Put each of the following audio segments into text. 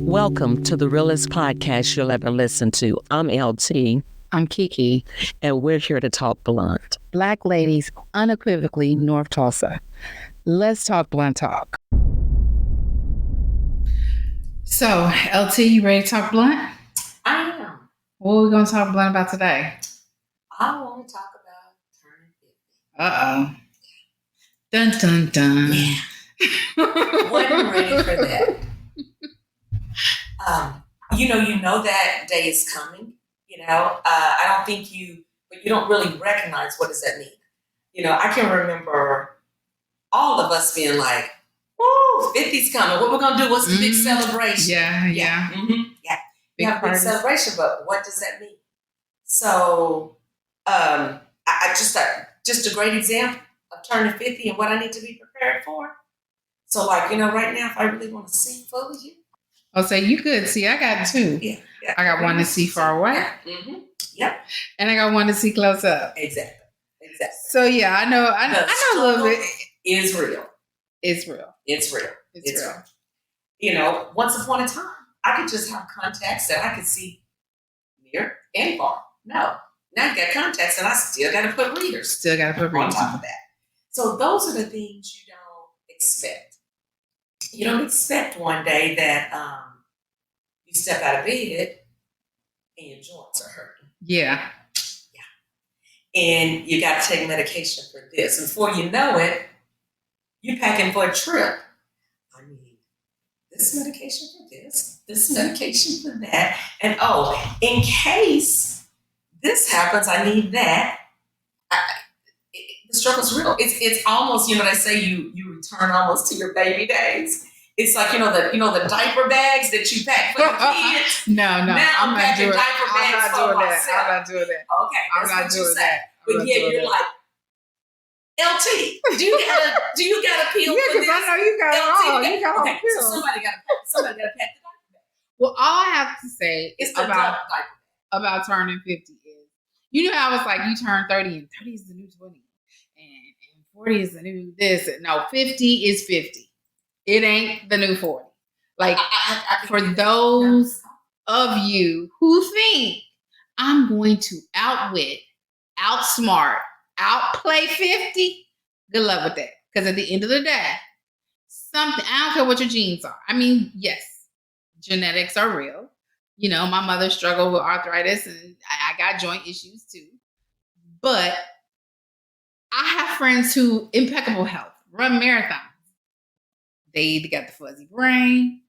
Welcome to the realest podcast you'll ever listen to. I'm LT. I'm Kiki. And we're here to talk blunt. Black ladies, unequivocally, North Tulsa. Let's talk blunt talk. So, LT, you ready to talk blunt? I am. What are we going to talk blunt about today? I want to talk about turning 50. Uh-oh. Dun, dun, dun. Yeah. Wasn't ready for that. You know that day is coming. I don't think but you don't really recognize what does that mean. I can remember all of us being like, "Woo, 50's coming. What we're gonna do? What's the big celebration?" Yeah. Mm-hmm. Yeah. We have a big celebration, but what does that mean? So, I just a great example of turning 50 and what I need to be prepared for. So, right now, if I really want to see fully you. Oh, so you could see. I got two. Yeah. I got one to see far away. Mm-hmm. Yep. And I got one to see close up. Exactly. So yeah, I know a little bit. Is real. It's real. It's real. Once upon a time, I could just have contacts that I could see near and far. No. Now I got contacts and I still got to put readers. On top of that. So those are the things you don't expect. You don't expect one day that you step out of bed and your joints are hurting. Yeah. And you got to take medication for this. And before you know it, you're packing for a trip. I need this medication for this medication for that. And in case this happens, I need that. The struggle's real. It's almost, they say you return almost to your baby days. It's like, the diaper bags that you pack for the kids. No. Now I'm packing diaper bags for myself. I'm not doing that. Okay, that's what you say. But you're like, LT, do you got a pill for this? Yeah, because I know you got it all. You got all the pills. So somebody got to pack the diaper bag. Well, all I have to say is about turning 50 is, how it's like you turn 30 and 30 is the new 20 and 40 is the new this. No, 50 is 50. It ain't the new 40. Like, for those of you who think I'm going to outwit, outsmart, outplay 50, good luck with that. Because at the end of the day, I don't care what your genes are. I mean, yes, genetics are real. My mother struggled with arthritis and I got joint issues too. But I have friends who, impeccable health, run marathons. They either got the fuzzy brain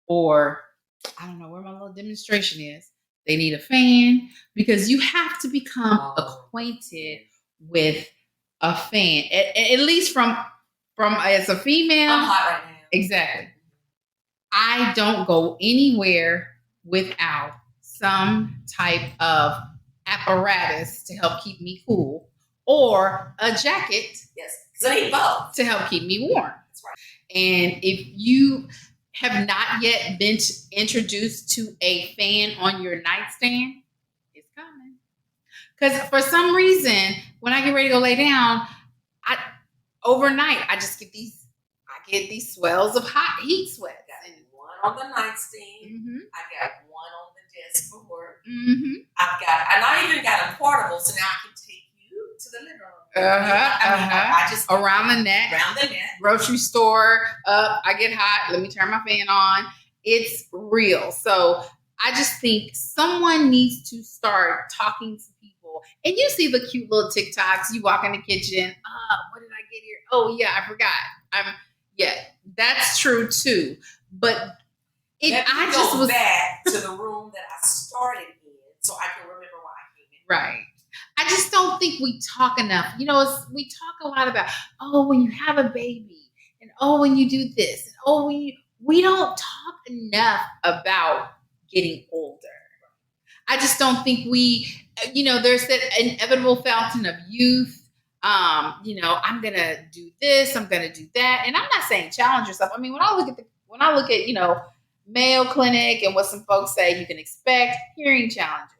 or I don't know where my little demonstration is. They need a fan because you have to become acquainted with a fan. At least from as a female. I'm hot right now. Exactly. I don't go anywhere without some type of apparatus to help keep me cool or a jacket. Yes, because I need both. To help keep me warm. That's right. And if you have not yet been introduced to a fan on your nightstand, it's coming. Because for some reason, when I get ready to go lay down, overnight I just get these swells of heat sweats. I got one on the nightstand. Mm-hmm. I got one on the desk for work. Mm-hmm. I even got a portable, so now I can take you to the living room. I just around the neck, grocery store up. I get hot. Let me turn my fan on. It's real. So I just think someone needs to start talking to people. And you see the cute little TikToks. You walk in the kitchen. What did I get here? Oh yeah, I forgot. That's true too. But I just was back to the room that I started in, so I can remember why I came in. Right. I just don't think we talk enough. We talk a lot about, when you have a baby, and when you do this, and we don't talk enough about getting older. I just don't think there's that inevitable fountain of youth. I'm gonna do this, I'm gonna do that, and I'm not saying challenge yourself. I mean, when I look at Mayo Clinic and what some folks say you can expect, hearing challenges,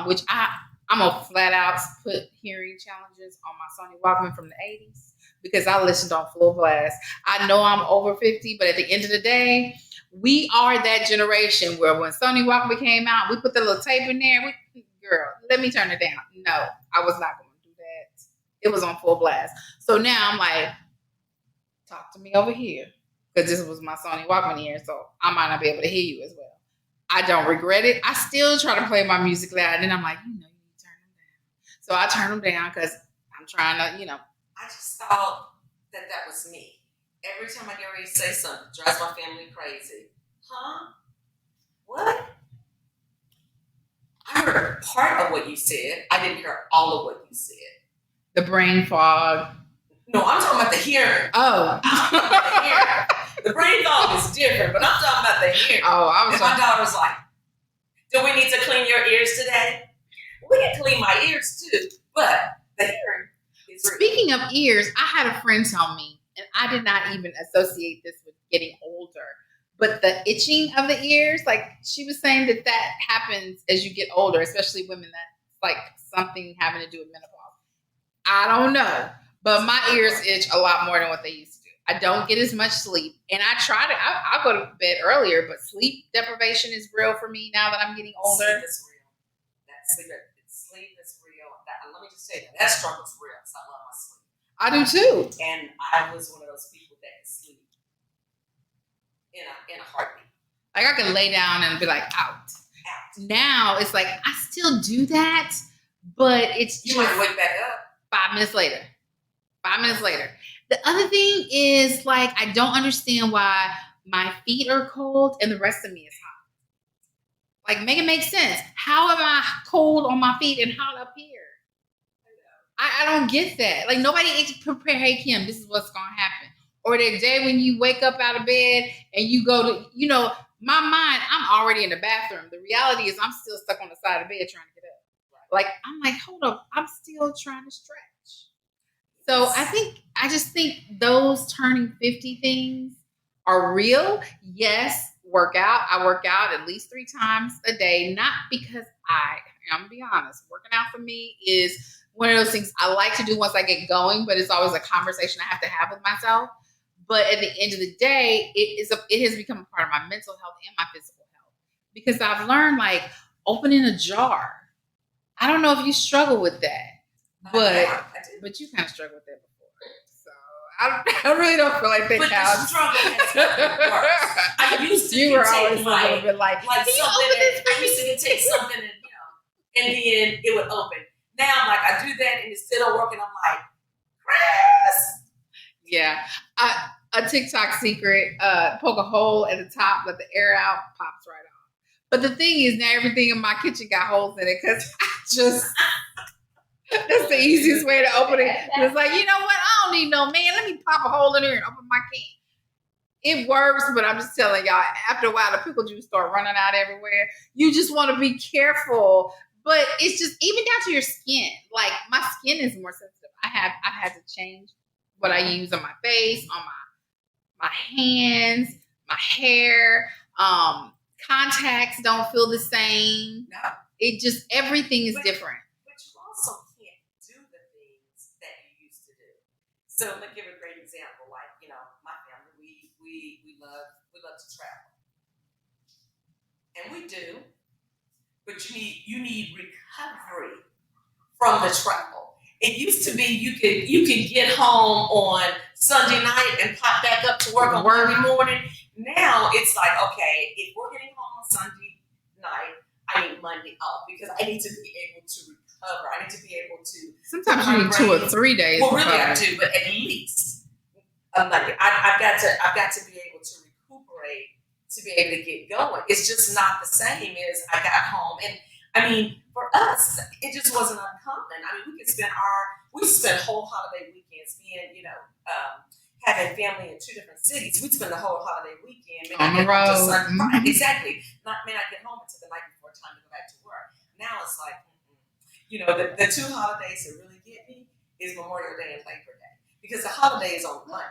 which I'm a flat out put hearing challenges on my Sony Walkman from the 80s because I listened on full blast. I know I'm over 50, but at the end of the day, we are that generation where when Sony Walkman came out, we put the little tape in there. Girl, let me turn it down. No, I was not going to do that. It was on full blast. So now I'm like, talk to me over here because this was my Sony Walkman ear, so I might not be able to hear you as well. I don't regret it. I still try to play my music loud, and I'm like, you need to turn them down. So I turn them down because I'm trying to, I just thought that was me. Every time I get ready to say something, it drives my family crazy. Huh? What? I heard part of what you said. I didn't hear all of what you said. The brain fog. No, I'm talking about the hearing. Oh. The hearing. The brain fog is different, but I'm talking about the hearing. Oh, I was. My daughter's like, do we need to clean your ears today? We can clean my ears too, but the hearing is real. Speaking of ears, I had a friend tell me, and I did not even associate this with getting older, but the itching of the ears, like she was saying that happens as you get older, especially women. That's like something having to do with menopause. I don't know, but my ears itch a lot more than what they used to do. I don't get as much sleep, and I try to. I'll go to bed earlier, but sleep deprivation is real for me now that I'm getting older. Sleep is real. Sleep is real. Let me just say that struggle's real because I love my sleep. I do too. And I was one of those people that can sleep in a heartbeat. Like I can lay down and be like out. Now it's like I still do that, but it's you might wake back up 5 minutes later. 5 minutes later. The other thing is like I don't understand why my feet are cold and the rest of me is hot. Like make it make sense. How am I cold on my feet and hot up here? I don't get that. Like nobody prepare. Hey Kim, this is what's gonna happen. Or the day when you wake up out of bed and you go to, my mind. I'm already in the bathroom. The reality is I'm still stuck on the side of the bed trying to get up. Like I'm like, hold up, I'm still trying to stretch. So I just think those turning 50 things are real. Yes, work out. I work out at least 3 times a day, not because I'm gonna be honest, working out for me is one of those things I like to do once I get going, but it's always a conversation I have to have with myself. But at the end of the day, it has become a part of my mental health and my physical health because I've learned like opening a jar. I don't know if you struggle with that, but you kind of struggle with that before. So I really don't feel like that counts. The struggle has gotten worse. I used to you were always like, a little bit like something. I used to take something and and then it would open. Now I'm like I do that and it's still working. I'm like, Chris. Yeah, a TikTok secret: poke a hole at the top, let the air out, pops right off. But the thing is, now everything in my kitchen got holes in it because that's the easiest way to open it. It's like, you know what? I don't need no man. Let me pop a hole in there and open my can. It works, but I'm just telling y'all, after a while, the pickle juice start running out everywhere. You just want to be careful. But it's just even down to your skin. Like my skin is more sensitive. I've had to change what I use on my face, on my hands, my hair. Contacts don't feel the same. No. It just everything is different. But you also can't do the things that you used to do. So let me give a great example. Like, my family, we love to travel. And we do. But you need recovery from the travel. It used to be you could get home on Sunday night and pop back up to work on Monday morning. Now it's like, okay, if we're getting home on Sunday night, I need Monday off because I need to be able to recover. I need to be able to. Sometimes you need 2 or 3 days. Well, really, I do, but at least a Monday. I've got to be able to recuperate to be able to get going. It's just not the same as I got home. And I mean, for us, it just wasn't uncommon. I mean, we spent whole holiday weekends being, having family in 2 different cities. We'd spend the whole holiday weekend. On the road. Right, exactly. May not get home until the night before time to go back to work. Now it's like, the 2 holidays that really get me is Memorial Day and Labor Day. Because the holiday is on Monday.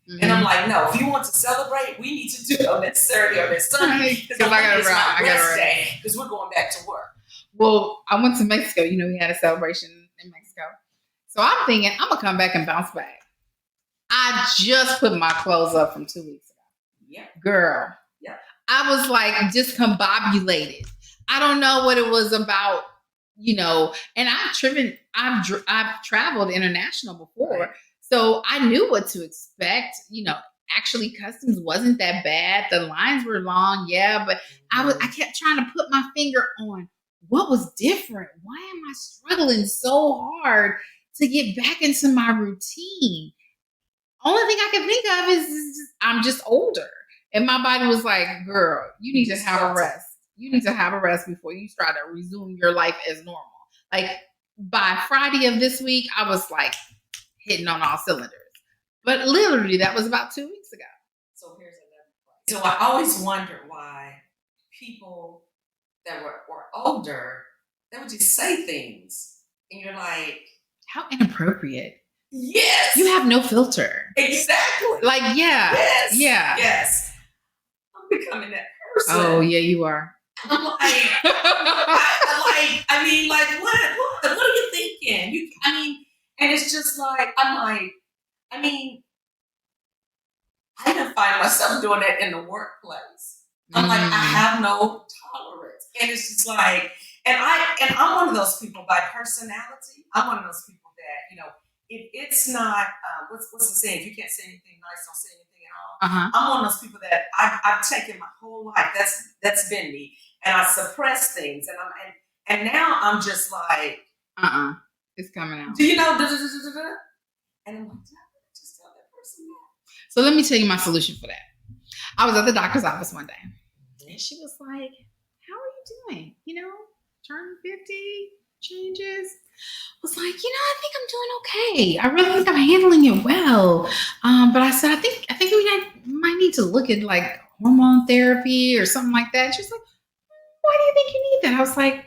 Mm-hmm. And I'm like, no, if you want to celebrate, we need to do it on that Saturday or that Sunday. Because I got to rest day because we're going back to work. Well, I went to Mexico. You know, we had a celebration in Mexico. So I'm thinking I'm gonna come back and bounce back. I just put my clothes up from 2 weeks ago. Yeah. Girl. Yeah. I was like discombobulated. I don't know what it was about, you know, and I've traveled international before. Right. So I knew what to expect. You know, actually customs wasn't that bad. The lines were long, yeah, but I kept trying to put my finger on what was different. Why am I struggling so hard to get back into my routine? Only thing I can think of is I'm just older. And my body was like, girl, you need to have a rest. You need to have a rest before you try to resume your life as normal. Like by Friday of this week, I was like hitting on all cylinders. But literally, that was about 2 weeks ago. So here's another point. So I always wondered why people that were older, they would just say things. And you're like, how inappropriate. Yes. You have no filter. Exactly. Like, yeah. Yes. Yeah. Yes. I'm becoming that person. Oh, yeah, you are. I'm like, what are you thinking? And it's just like, I even find myself doing that in the workplace. I'm like, I have no tolerance. And it's just like, and I'm one of those people by personality. I'm one of those people that, you know, if it's not, what's the saying? If you can't say anything nice, don't say anything at all. Uh-huh. I'm one of those people that I've taken my whole life. That's been me. And I suppress things. And now I'm just like, it's coming out. Do you know? And I'm like, just tell that person that. So let me tell you my solution for that. I was at the doctor's office one day. And she was like, how are you doing? You know, turn 50, changes. I was like, you know, I think I'm doing okay. I really think I'm handling it well. But I said, I think we might need to look at like hormone therapy or something like that. She was like, why do you think you need that? I was like,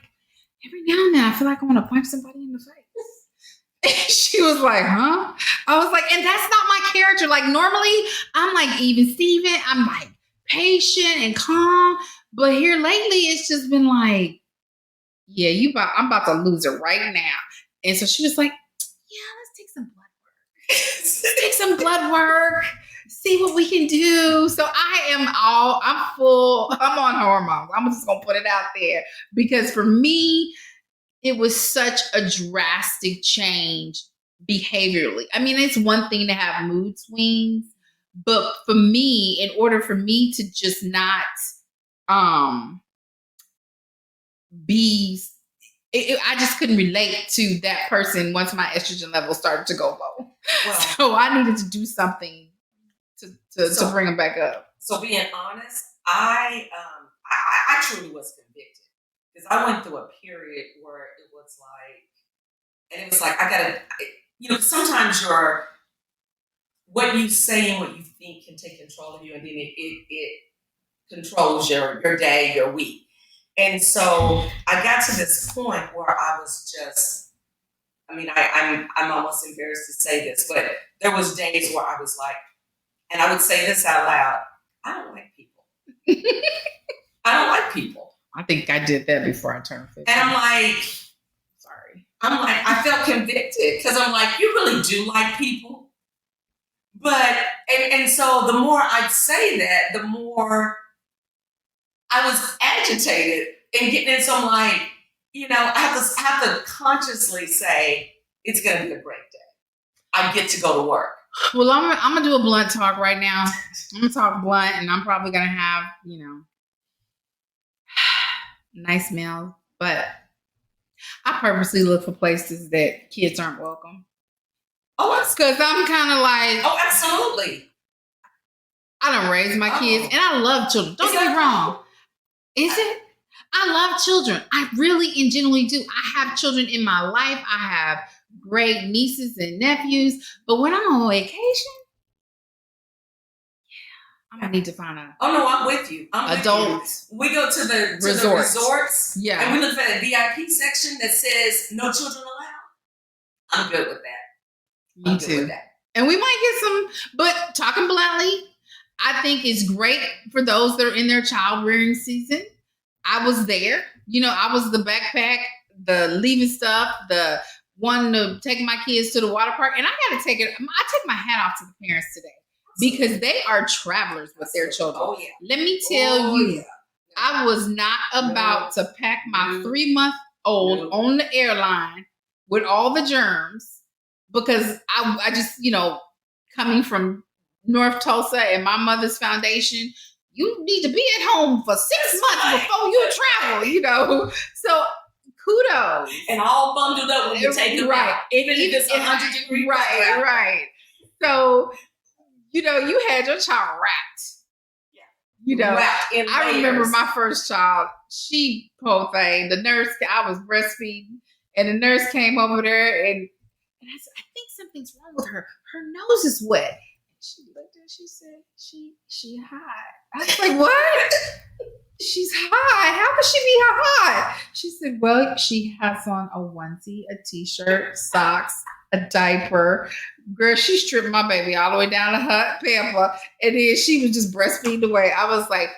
every now and then I feel like I want to punch somebody in the face. She was like, huh? I was like, and that's not my character. Like normally I'm like even Steven. I'm like patient and calm. But here lately it's just been like, yeah, I'm about to lose it right now. And so she was like, yeah, let's take some blood work. Let's take some blood work. See what we can do. So I'm on hormones. I'm just going to put it out there because for me, it was such a drastic change behaviorally. I mean, it's one thing to have mood swings, but for me, in order for me to just not I just couldn't relate to that person once my estrogen level started to go low. Well, so I needed to do something to bring them back up. So being honest, I truly was convicted because I went through a period where it was like I gotta, you know, sometimes what you say and what you think can take control of you, and then it controls your day, your week. And so I got to this point where I was just, I'm almost embarrassed to say this, but there was days where I was like, and I would say this out loud, I don't like people. I don't like people. I think I did that before I turned 50. And I'm like, sorry. I felt convicted because I'm like, you really do like people. But, and so the more I'd say that, the more I was agitated and getting in some like, you know, I have to consciously say, it's going to be a great day. I get to go to work. Well, I'm going to do a blunt talk right now. I'm going to talk blunt and I'm probably going to have, you know, nice meals. But I purposely look for places that kids aren't welcome. Oh, because I'm kind of like, oh, absolutely. I don't raise my kids and I love children. Don't get me wrong. Is it? I love children. I really and genuinely do. I have children in my life. I have great nieces and nephews. But when I'm on vacation, I'm going to need to find a... Oh, no, I'm with you. Adults. We go to the resorts. Yeah. And we look at a VIP section that says no children allowed. I'm good with that. Me too. And we might get some, but talking bluntly, I think it's great for those that are in their child rearing season. I was there. I was the backpack, the leaving stuff, the one to take my kids to the water park. And I take my hat off to the parents today because they are travelers with their children. Oh, yeah. Let me tell you, yeah. I was not about to pack my 3-month-old on the airline with all the germs because I just, coming from North Tulsa and my mother's foundation, you need to be at home for 6 months before you travel, So kudos. And all bundled up when you take them out. Even if it's 100 degrees. Right. So, you had your child wrapped. Wrapped in I layers. remember my first child, she, poor thing, I was breastfeeding, and the nurse came over there, and I said, I think something's wrong with her. Her nose is wet. And she looked at it, she said, she high. I was like, what? She's high. How could she be high? She said, well, she has on a onesie, a t-shirt, socks, a diaper. Girl, she stripped my baby all the way down to her pamper, and then she was just breastfeeding away. I was like,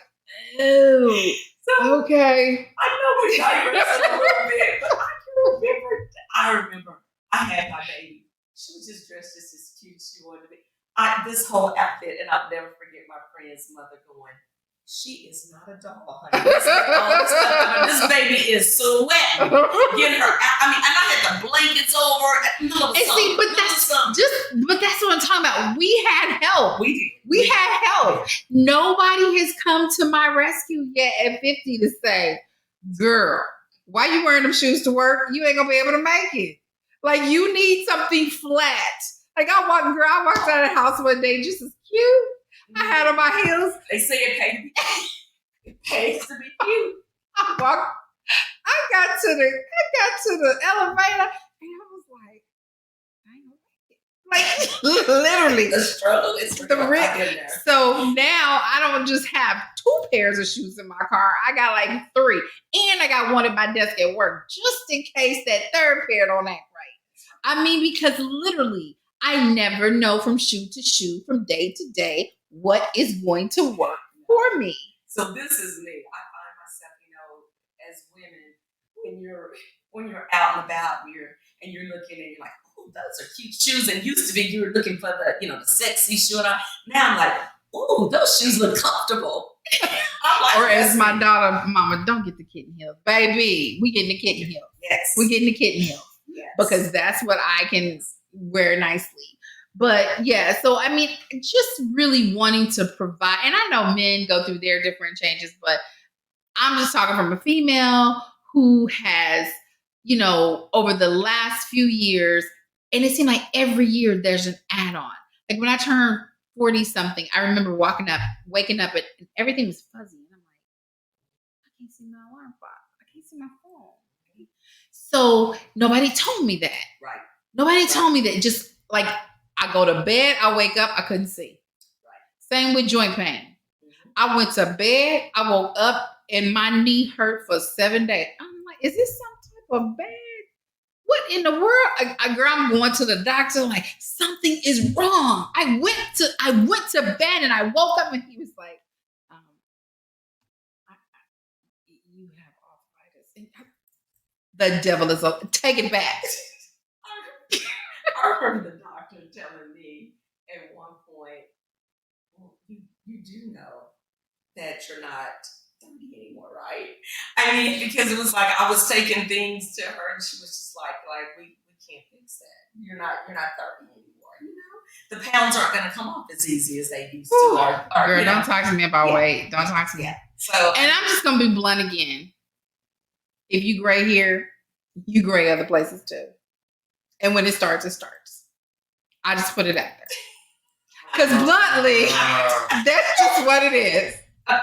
oh, okay. I know we're digressing a little bit, but I remember I had my baby. She was just dressed just as cute as she wanted to be. This whole outfit, and I'll never forget my friend's mother going, she is not a doll, honey. This baby is sweating. Get her out. I had the blankets over. But that's what I'm talking about. We had help. We did. We had help. Nobody has come to my rescue yet at 50 to say, girl, why you wearing them shoes to work? You ain't gonna be able to make it. Like, you need something flat. Like, I walked out of the house one day just as cute. I had on my heels. They say it pays to be cute. I got to the elevator, and I was like, I ain't gonna make it. Like, literally. The struggle is real. So now I don't just have 2 pairs of shoes in my car. I got like 3. And I got one at my desk at work, just in case that 3rd pair don't act right. Because literally, I never know from shoe to shoe, from day to day, what is going to work for me. So this is me. I find myself, as women, when you're out and about, and you're looking and you're like, oh, those are cute shoes. And used to be you were looking for the sexy shoe. Now I'm like, oh, those shoes look comfortable. Or as my daughter, mama, don't get the kitten heels. Baby, we getting the kitten heels. Yes. We getting the kitten heels. Yes. Because that's what I can wear nicely. But yeah, so just really wanting to provide, and I know men go through their different changes, but I'm just talking from a female who has, over the last few years, and it seemed like every year there's an add-on. Like when I turned 40 something, I remember waking up, and everything was fuzzy. And I'm like, I can't see my alarm clock. I can't see my phone. So nobody told me that. Right. Nobody told me that. Just like, I go to bed, I wake up, I couldn't see. Right. Same with joint pain. Mm-hmm. I went to bed, I woke up, and my knee hurt for 7 days. I'm like, is this some type of bad? What in the world? Girl, I'm going to the doctor. Like, something is wrong. I went to bed and I woke up and he was like, you have arthritis. The devil is up. Take it back. I remember the doctor telling me at one point, well, you do know that you're not 30 anymore, right? Because it was like I was taking things to her and she was just like we can't fix that. You're not 30 anymore, The pounds aren't going to come off as easy as they used to. Girl, don't talk to me about weight. Don't talk to me. Yeah. So, and I'm just going to be blunt again. If you gray here, you gray other places too. And when it starts, it starts. I just put it out there. Because bluntly, that's just what it is. I'm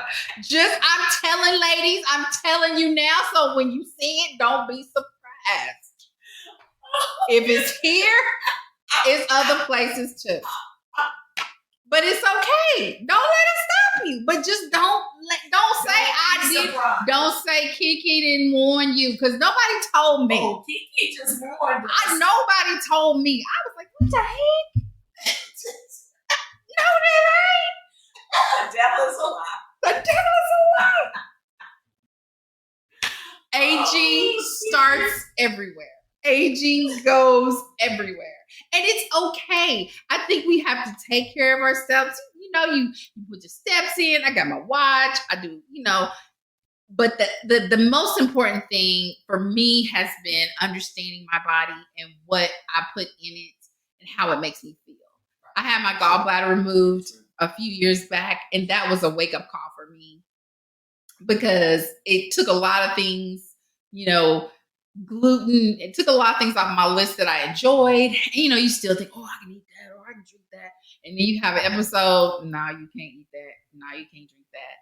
telling you now, so when you see it, don't be surprised. If it's here, it's other places too. But it's okay. Don't let it stop you. But just don't say Kiki didn't warn you, because nobody told me. Oh, Kiki just warned us. Nobody told me. I was like, what the heck? No, that ain't. The devil is a lie. The devil is a lie. Aging starts everywhere. Aging goes everywhere. And it's okay. I think we have to take care of ourselves. You know, you put your steps in. I got my watch. I do, but the most important thing for me has been understanding my body and what I put in it and how it makes me feel. I had my gallbladder removed a few years back, and that was a wake-up call for me because it took a lot of things, gluten. It took a lot of things off my list that I enjoyed. And, you still think, oh, I can eat that or I can drink that. And then you have an episode, no, you can't eat that. No, you can't drink that.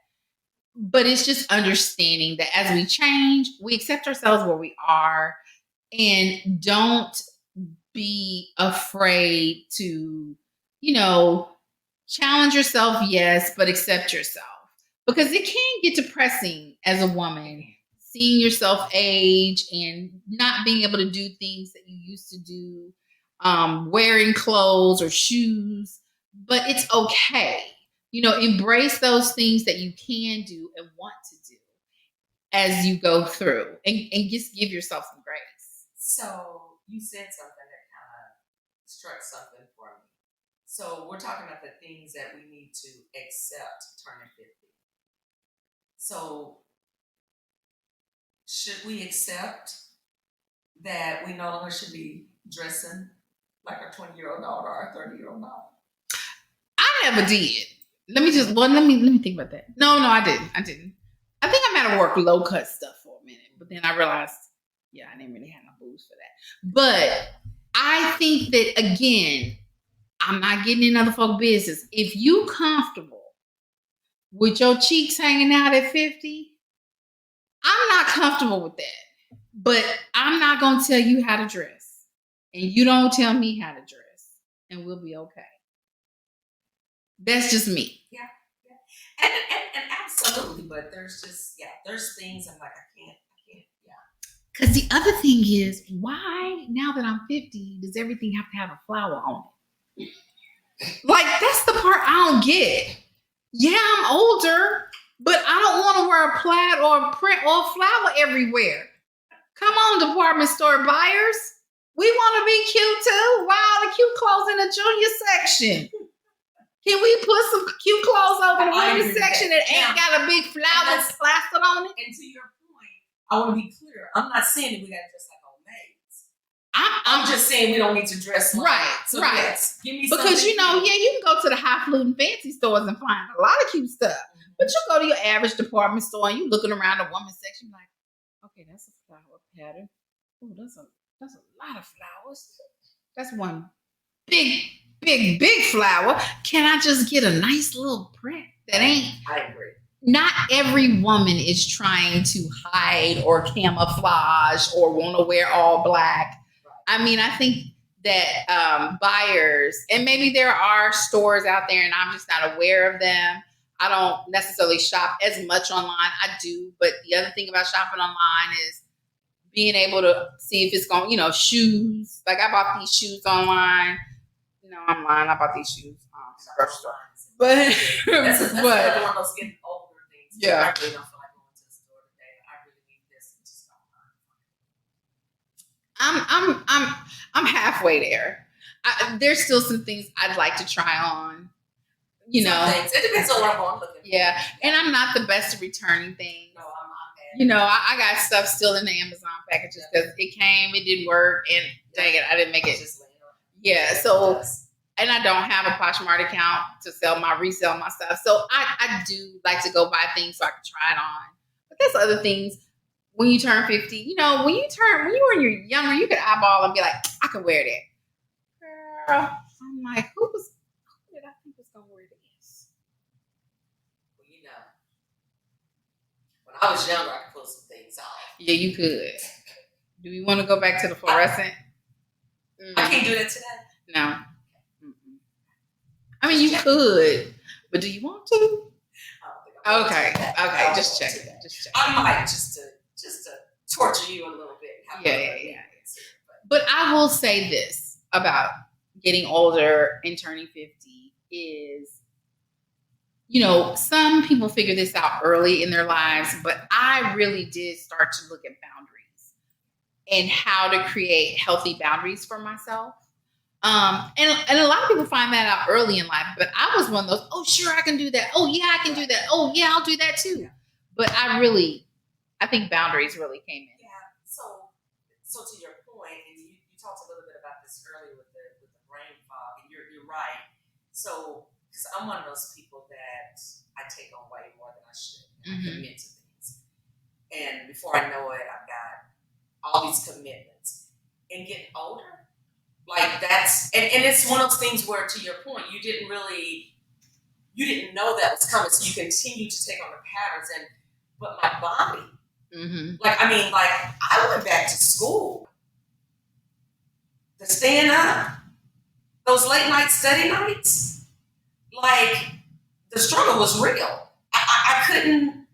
But it's just understanding that as we change, we accept ourselves where we are and don't be afraid to, challenge yourself, yes, but accept yourself. Because it can get depressing as a woman, seeing yourself age and not being able to do things that you used to do, wearing clothes or shoes, but it's okay. Embrace those things that you can do and want to do as you go through and just give yourself some grace. So you said something that kind of struck something for me. So we're talking about the things that we need to accept turning 50. So should we accept that we no longer should be dressing like our 20-year-old daughter or our 30-year-old daughter? I never did. Let me think about that. No, I didn't. I think I might have worked low cut stuff for a minute, but then I realized, I didn't really have no boobs for that. But I think that, again, I'm not getting in other folk business. If you comfortable with your cheeks hanging out at 50, I'm not comfortable with that. But I'm not going to tell you how to dress. And you don't tell me how to dress. And we'll be okay. That's just me. Yeah. And absolutely, but there's things I'm like, I can't. Because the other thing is, why, now that I'm 50, does everything have to have a flower on it? Like, that's the part I don't get. Yeah, I'm older, but I don't want to wear a plaid or a print or a flower everywhere. Come on, department store buyers. We want to be cute too. Why all the cute clothes in the junior section? Can we put some cute clothes over the women's section that ain't got a big flower plastered on it? And to your point, I want to be clear. I'm not saying that we got to dress like old maids. I'm just saying we don't need to dress like right. Yes, give me because you can go to the highfalutin fancy stores and find a lot of cute stuff. Mm-hmm. But you go to your average department store and you looking around the women's section like, okay, that's a flower pattern. Oh, that's a lot of flowers. That's one big flower. Can I just get a nice little print that ain't? I agree. Not every woman is trying to hide or camouflage or want to wear all black. I mean, I think that buyers, and maybe there are stores out there and I'm just not aware of them. I don't necessarily shop as much online. I do, but the other thing about shopping online is being able to see if it's going, shoes. Like I bought these shoes online. Online. I bought these shoes from the grocery store. But that's another one of those getting older things. Yeah. I really don't feel like going to the store today. I really need this and just don't. I'm halfway there. There's still some things I'd like to try on. Some things. It depends on what I'm looking for. Yeah. And I'm not the best at returning things. No, I'm not bad. I got stuff still in the Amazon packages because it came, it didn't work, and dang it, I didn't make it. Yeah, so, and I don't have a Poshmark account to resell my stuff. So I do like to go buy things so I can try it on. But there's other things. When you turn 50, when you were younger, you could eyeball and be like, I can wear that. Girl, I'm like, who did I think was going to wear this? Well, when I was younger, I could pull some things off. Yeah, you could. Do we want to go back to the fluorescent? I can't do that today. No. Mm-mm. I mean, you could, but do you want to? Okay. Just check it. I might just to torture you a little bit. Yeah. But I will say this about getting older and turning 50 is some people figure this out early in their lives, but I really did start to look at boundaries and how to create healthy boundaries for myself. And a lot of people find that out early in life, but I was one of those, oh, sure, I can do that. Oh, yeah, I can do that. Oh, yeah, I'll do that too. Yeah. But I think boundaries really came in. Yeah. So to your point, and you talked a little bit about this earlier with the brain fog, and you're right. So, because I'm one of those people that I take on way more than I should. I commit to things. And before I know it, I've got all these commitments. And getting older, like that's, and it's one of those things where, to your point, you didn't know that was coming, so you continue to take on the patterns. But my body, like I went back to school to stand up. Those late night study nights, like the struggle was real. I couldn't,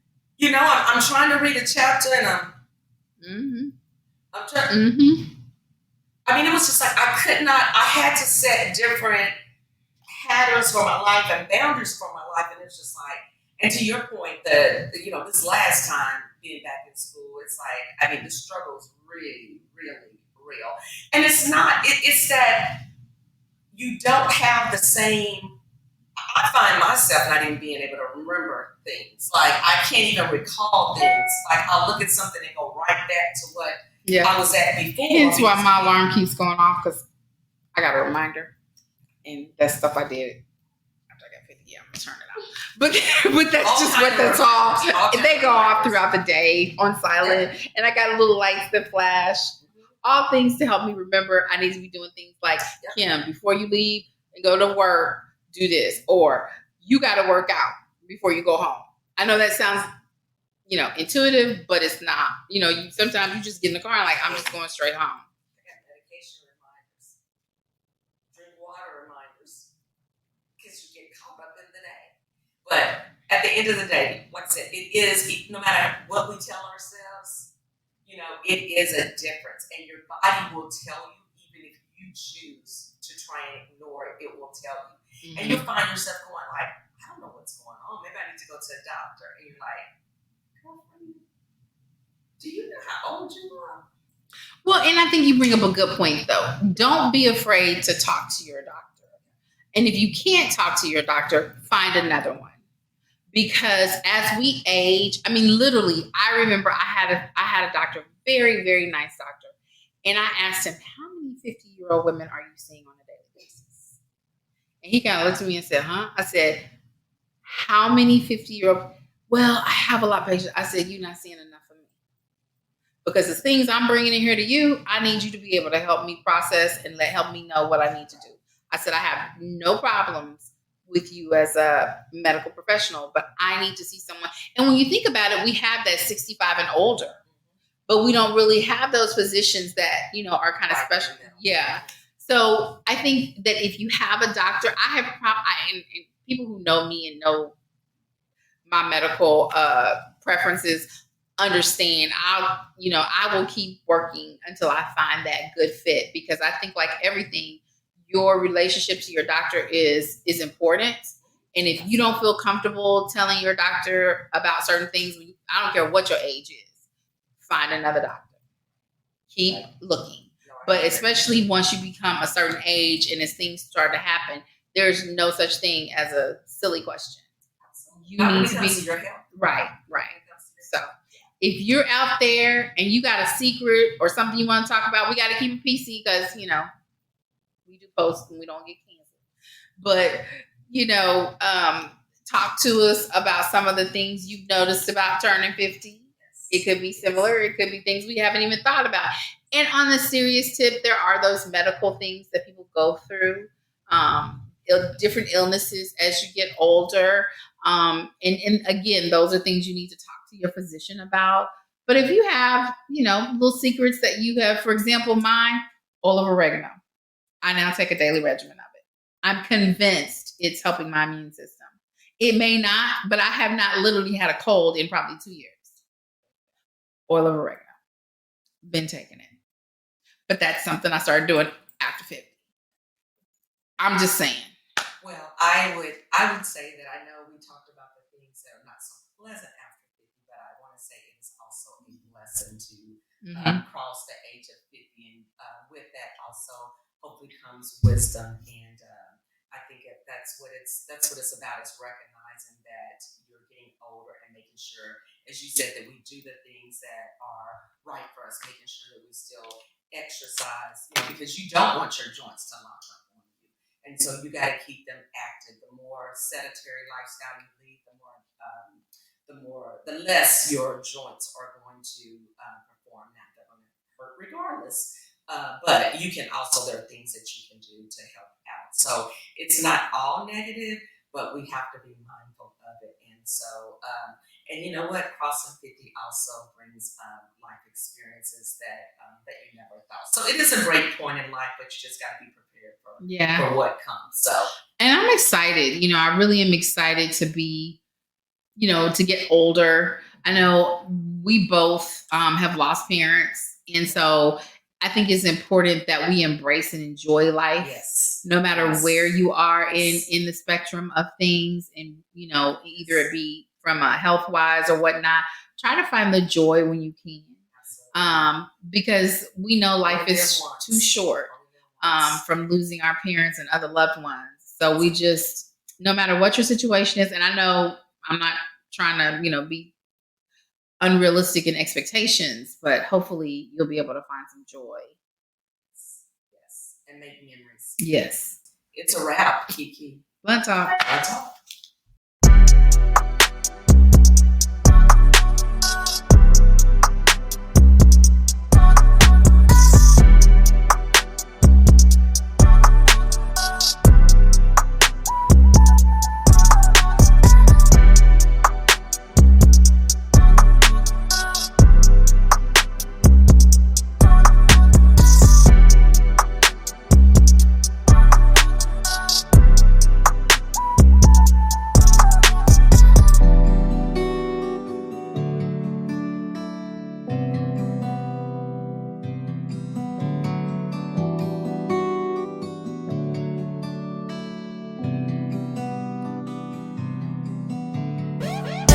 I'm trying to read a chapter and I'm trying. I mean, it was just like I had to set different patterns for my life and boundaries for my life. And it's just like, and to your point, this last time being back in school, it's like, the struggle is really, really real. And it's not, it's that you don't have the same, I find myself not even being able to remember things. Like, I can't even recall things. Like, I'll look at something and go right back to what I was at before. Hence why my alarm keeps going off, because I got a reminder. And that's stuff I did after I got 50. Yeah, I'm going to turn it off. But that's just what that's all. They go off throughout the day on silent. And I got little lights that flash. All things to help me remember I need to be doing things like, Kim, before you leave and go to work, do this. Or you got to work out before you go home. I know that sounds intuitive, but it's not. Sometimes you just get in the car and like, I'm just going straight home. I got medication reminders, drink water reminders, because you get caught up in the day. But at the end of the day, like I said, it is, no matter what we tell ourselves, it is a difference. And your body will tell you, even if you choose to try and ignore it, it will tell you. And you'll find yourself going like, I don't know what's going on. Maybe I need to go to a doctor. And you're like, do you know how old you are? Well, and I think you bring up a good point, though. Don't be afraid to talk to your doctor. And if you can't talk to your doctor, find another one. Because as we age, literally, I remember I had a doctor, very, very nice doctor. And I asked him, how many 50-year-old women are you seeing on a daily basis? And he kind of looked at me and said, huh? I said, how many 50-year-old? Well, I have a lot of patients. I said, you're not seeing enough of me. Because the things I'm bringing in here to you, I need you to be able to help me process and help me know what I need to do. I said, I have no problems with you as a medical professional, but I need to see someone. And when you think about it, we have that 65 and older, but we don't really have those physicians that, are kind of special. Yeah. So I think that if you have a doctor, and people who know me and know my medical preferences understand I will keep working until I find that good fit, because I think, like everything, your relationship to your doctor is important. And if you don't feel comfortable telling your doctor about certain things, I don't care what your age is, find another doctor. Keep looking. But especially once you become a certain age and as things start to happen, there's no such thing as a silly question. You need to be your health. Right. So if you're out there and you got a secret or something you want to talk about, we got to keep it PC, because we do post and we don't get canceled. But talk to us about some of the things you've noticed about turning 50. It could be similar. It could be things we haven't even thought about. And on the serious tip, there are those medical things that people go through, different illnesses as you get older. And again, those are things you need to talk to your physician about. But if you have, little secrets that you have, for example, mine, olive oregano. I now take a daily regimen of it. I'm convinced it's helping my immune system. It may not, but I have not literally had a cold in probably 2 years. Oil of oregano. Been taking it. But that's something I started doing after 50. I'm just saying. Well, I would say that I know we talked cross the age of 50. And with that also hopefully comes wisdom. And I think that's what it's about, is recognizing that you're getting older and making sure, as you said, that we do the things that are right for us, making sure that we still exercise, because you don't want your joints to lock up on you. And so you got to keep them active. The more sedentary lifestyle you lead, the less your joints are going to perform. Now they're going to hurt regardless, but you can also, there are things that you can do to help out. So it's not all negative, but we have to be mindful of it. And so, and you know what? Crossing 50 also brings life experiences that you never thought. So it is a great point in life, but you just got to be prepared for what comes. So, and I'm excited. I really am excited to be, to get older. I know we both have lost parents, and so I think it's important that we embrace and enjoy life, no matter where you are in the spectrum of things, and either it be from a health wise or whatnot. Try to find the joy when you can, because we know life is too short from losing our parents and other loved ones. So we just, no matter what your situation is, and I know I'm not trying to be unrealistic in expectations, but hopefully you'll be able to find some joy. Yes, and make memories. Yes. It's a wrap, Kiki. Blunt Talk. Blunt Talk.